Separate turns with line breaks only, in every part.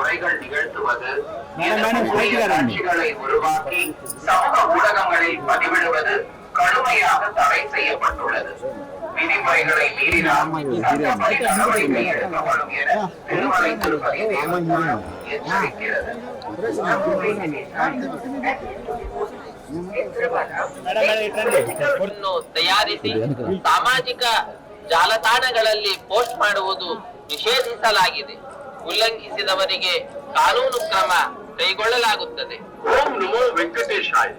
உரைகள் நிகழ்த்துவது, காட்சிகளை உருவாக்கி சமூக ஊடகங்களில் பதிவிடுவது கடுமையாக தடை செய்யப்பட்டுள்ளது. விதிமுறைகளை மீறினால் சட்டப்படி நடவடிக்கை எடுக்கப்படும் என திருமலை திருப்பதி தேவஸ்தானம் எச்சரிக்கிறது.
ತಯಾರಿಸಿ ಸಾಮಾಜಿಕ ಜಾಲತಾಣಗಳಲ್ಲಿ ಪೋಸ್ಟ್ ಮಾಡುವುದು ನಿಷೇಧಿಸಲಾಗಿದೆ. ಉಲ್ಲಂಘಿಸಿದವರಿಗೆ ಕಾನೂನು ಕ್ರಮ ಕೈಗೊಳ್ಳಲಾಗುತ್ತದೆ.
ఓం నమో వెంకటేశాయ.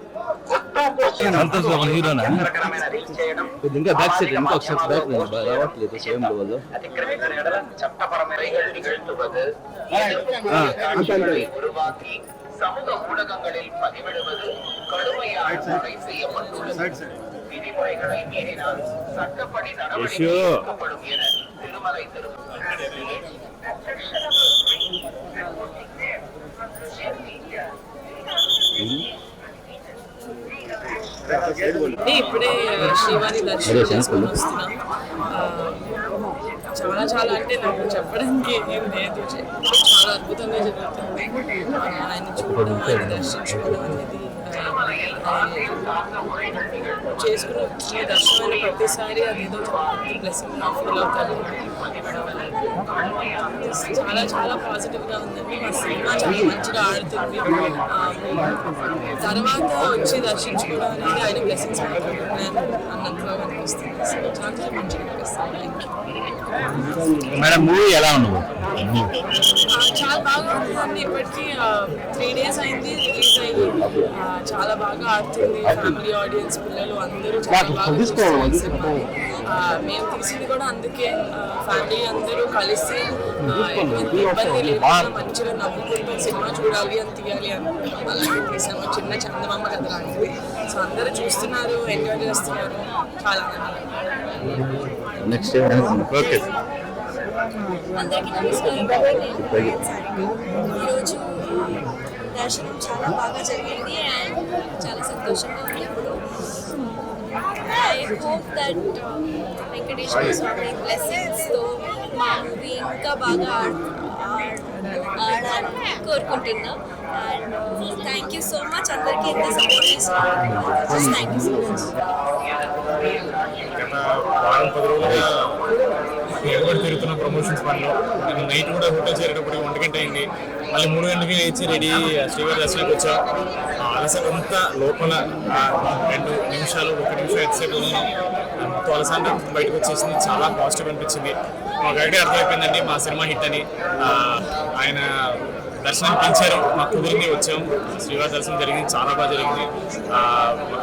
உருவாக்கி சமூக ஊடகங்களில் பதிவிடுவது கடுமையாக தடை செய்யப்பட்டுள்ளது. விதிமுறைகளை மீறினால் சட்டப்படி நடவடிக்கை எடுக்கப்படும் என திருமலை
ఇప్పుడే శ్రీవారి దర్శనం చేసుకొని వస్తున్నాం. చాలా చాలా అంటే నాకు చెప్పడానికి ఏం లేదు, చాలా అద్భుతంగా జరుగుతుంది. ఆయన చూడడం, ఆయన దర్శించుకోవడం అనేది చేసుకున్న దర్శనాన్ని ప్రతిసారి అదేదో బ్లెస్సింగ్ ఫీల్ అవుతాను. చాలా చాలా పాజిటివ్గా ఉందండి. మా సినిమా చాలా మంచిగా ఆడుతుంది. తర్వాత వచ్చి దర్శించుకోవడం అనేది ఆయన బ్లెస్సింగ్స్ అన్నట్టుగా అనిపిస్తుంది. చాలా చాలా మంచిగా అనిపిస్తుంది.
మేడం మూవీ ఎలా ఉంది?
చాలా బాగా ఉంటుందండి. ఇప్పటికీ 3 days అయింది రిలీజ్ అయ్యి. చాలా బాగా ఆడుతుంది. ఫ్యామిలీ ఆడియన్స్, పిల్లలు అందరూ చాలా బాగా చూస్తున్నారు సినిమా. మేము తీసింది కూడా అందుకే. ఫ్యామిలీ అందరూ కలిసి ఎటువంటి ఇబ్బంది లేకుండా మంచిగా నవ్వుకుంటూ సినిమా చూడాలి అని తీయాలి అనుకుంటున్నాం. అలాగే తీసాము. చిన్న చందమామ కథ లాంటిది. సో అందరూ చూస్తున్నారు, ఎంజాయ్ చేస్తున్నారు. చాలా
నెక్స్ట్ ఓకే.
అందరికీ నమస్కారం. ఈరోజు దర్శనం చాలా బాగా జరిగింది అండ్ చాలా సంతోషంగా ఉంది. ఇప్పుడు ఐ హోప్ దట్ వెంకటేశ్వర స్వామి బ్లెస్సింగ్స్తో మా మూవీ ఇంకా బాగా ఆడాలని కోరుకుంటున్నాం. And thank you so much అందరికీ ఎంత సపోర్ట్ చేస్తున్నారు. Thank you so much.
వారం 10 రోజులుగా ఎగబడి తిరుగుతున్న ప్రమోషన్స్ పనిలో నేను నైట్ కూడా హోటల్ చేరేటప్పుడు 1 గంట అయింది. మళ్ళీ 3 గంటలకి లేచి రెడీ శ్రీవారి దర్శనానికి వచ్చాం. అలసట అంతా లోపల 2 నిమిషాలు 1 నిమిషం ఎంతసేపు ఉన్నాం. మొత్తం అలసట బయటకు వచ్చేసింది. చాలా పాజిటివ్ అనిపించింది. మాకు అయితే అర్థమైపోయిందండి మా సినిమా హిట్ అని. ఆయన దర్శనం పిలిచారు, మాకు కుదిరింది, వచ్చాం. శ్రీవారి దర్శనం జరిగింది, చాలా బాగా జరిగింది.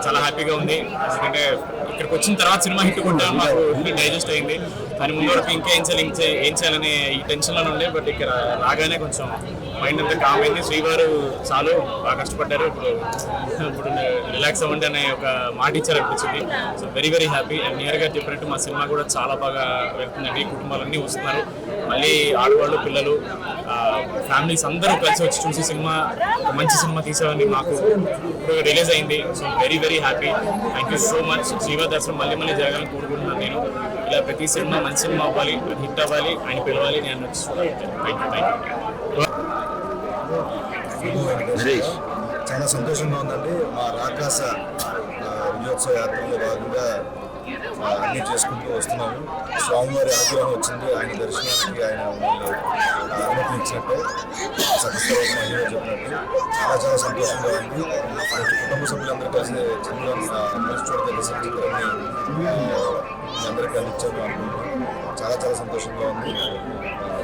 చాలా హ్యాపీగా ఉంది. ఎందుకంటే ఇక్కడికి వచ్చిన తర్వాత సినిమా హిట్ కొట్టాము, మాకు డైజెస్ట్ అయింది. కానీ ముందు వరకు ఇంకా ఏం చేయాలనే ఈ టెన్షన్లో ఉండే. బట్ ఇక్కడ రాగానే కొంచెం మైండ్ అంతా కామ్ అయింది. శ్రీవారు చాలు బాగా కష్టపడ్డారు, ఇప్పుడు రిలాక్స్ అవ్వండి అనే ఒక మాట ఇచ్చారు అనిపించింది. So very very happy. And near గా చెప్పినట్టు మా సినిమా కూడా చాలా బాగా వెళ్తుందండి. కుటుంబాలన్నీ వస్తున్నారు, మళ్ళీ ఆడవాళ్ళు, పిల్లలు, ఫ్యామిలీస్ అందరూ కలిసి వచ్చి చూసి సినిమా మంచి సినిమా తీసామని మాకు ఇప్పుడు రిలీజ్ అయింది. So very very happy. Thank you so much. శ్రీవారి దర్శనం మళ్ళీ మళ్ళీ జరగాలని కోరుకుంటున్నాను నేను. ఇలా ప్రతి సినిమా మంచి సినిమా అవ్వాలి, హిట్ అవ్వాలి, ఆయన పిలవాలి, నేను వచ్చి చూడాలి. Thank you.
చాలా సంతోషంగా ఉందండి. మా రాకాస విజయోత్సవ యాత్రలో భాగంగా అన్నీ చేసుకుంటూ వస్తున్నాము. స్వామివారి అనుగ్రహం వచ్చింది. ఆయన దర్శనానికి ఆయన అనుమతి ఇచ్చినట్టే సత్యశ్రీ మహిళ చెప్పినట్టు చాలా చాలా సంతోషంగా ఉంది. కుటుంబ సభ్యులందరూ కలిసి చంద్రుని కలిసి చూడగలిసి అందరికీ అందించాము అనుకుంటున్నాం. చాలా చాలా సంతోషంగా ఉంది.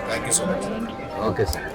Thank you so much.
Okay sir.